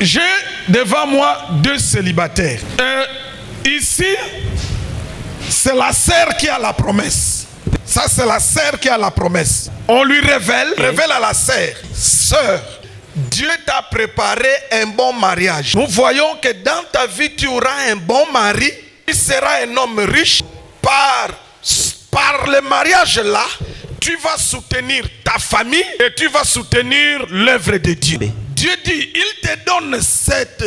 J'ai devant moi deux célibataires. Ici, c'est la sœur qui a la promesse. Ça, c'est la sœur qui a la promesse. On lui révèle à la sœur. Sœur, Dieu t'a préparé un bon mariage. Nous voyons que dans ta vie, tu auras un bon mari. Tu seras un homme riche. Par le mariage là, tu vas soutenir ta famille et tu vas soutenir l'œuvre de Dieu. Dieu dit, il te donne cette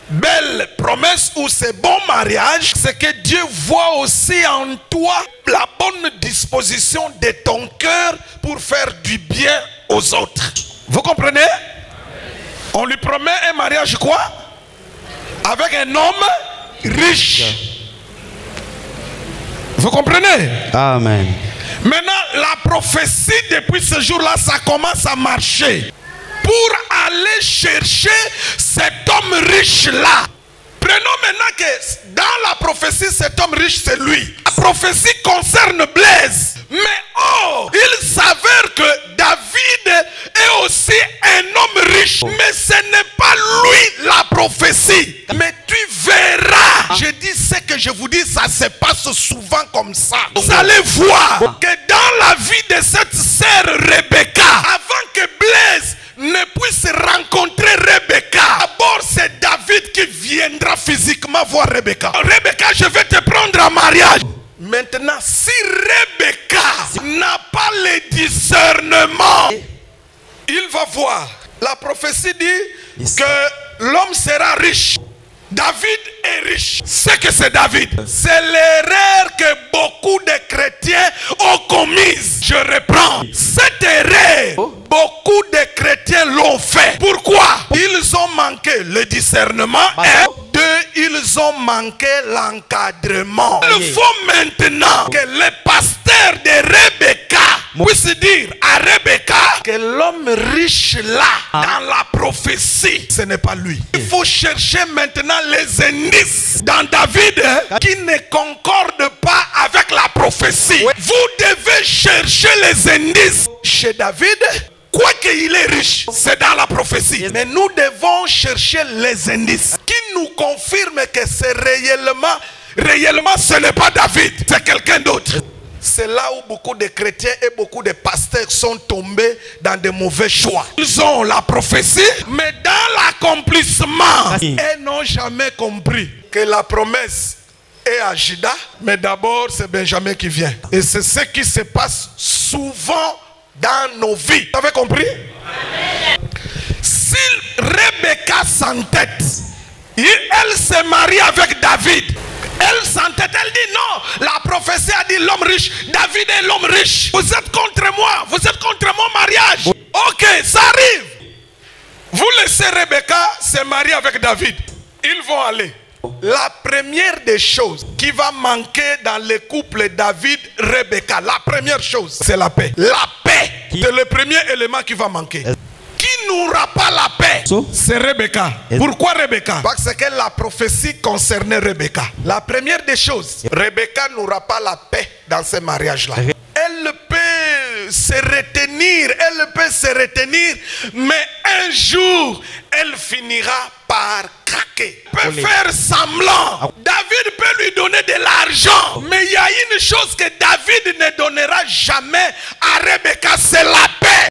belle promesse ou ce bon mariage, c'est que Dieu voit aussi en toi la bonne disposition de ton cœur pour faire du bien aux autres. Vous comprenez? On lui promet un mariage quoi? Avec un homme riche. Vous comprenez? Amen. Maintenant, la prophétie depuis ce jour-là, ça commence à marcher. Pour aller chercher cet homme riche-là. Prenons maintenant que dans la prophétie, cet homme riche, c'est lui. La prophétie concerne Blaise. Mais oh, il s'avère que David est aussi un homme riche. Mais ce n'est pas lui la prophétie. Mais tu verras. Je dis ce que je vous dis, ça se passe souvent comme ça. Vous allez voir que dans la vie de cette sœur Rebecca, avant que Blaise ne puisse rencontrer Rebecca, d'abord c'est David qui viendra physiquement voir Rebecca. Rebecca, je vais te prendre en mariage. Maintenant, si Rebecca n'a pas le discernement, il va voir. La prophétie dit que l'homme sera riche. David est riche. C'est que c'est David. C'est l'erreur que beaucoup de chrétiens ont commise. Je reprends. Cette erreur, beaucoup de chrétiens l'ont fait. Pourquoi? Ils ont manqué le discernement. Et deux, ils ont manqué l'encadrement. Il faut maintenant que le pasteur de Rebecca puisse dire à Rebecca que l'homme riche là, dans la prophétie, ce n'est pas lui. Il faut chercher maintenant les indices dans David qui ne concordent pas avec la prophétie. Vous devez chercher les indices chez David. Quoiqu'il est riche, c'est dans la prophétie. Mais nous devons chercher les indices qui nous confirment que c'est réellement ce n'est pas David, c'est quelqu'un d'autre. C'est là où beaucoup de chrétiens et beaucoup de pasteurs sont tombés dans de mauvais choix. Ils ont la prophétie, mais dans l'accomplissement, ils n'ont jamais compris que la promesse est à Juda, mais d'abord c'est Benjamin qui vient. Et c'est ce qui se passe souvent dans nos vies. Vous avez compris? Si Rebecca s'entête, elle se marie avec David. Elle s'entête, elle dit non. La prophétie a dit l'homme riche. David est l'homme riche. Vous êtes contre moi. Vous êtes contre mon mariage. Ok, ça arrive. Vous laissez Rebecca se marier avec David. Ils vont aller. La première des choses qui va manquer dans le couple David-Rebecca, la première chose, c'est la paix. La paix, c'est le premier élément qui va manquer. Qui n'aura pas la paix, c'est Rebecca. Pourquoi Rebecca? Parce que la prophétie concernait Rebecca. La première des choses, Rebecca n'aura pas la paix dans ce mariage-là. Elle peut se retenir, mais un jour, elle finira par craquer. Elle peut faire semblant. David peut lui donner de l'argent, mais il y a une chose que David ne donnera jamais à Rebecca, c'est la paix.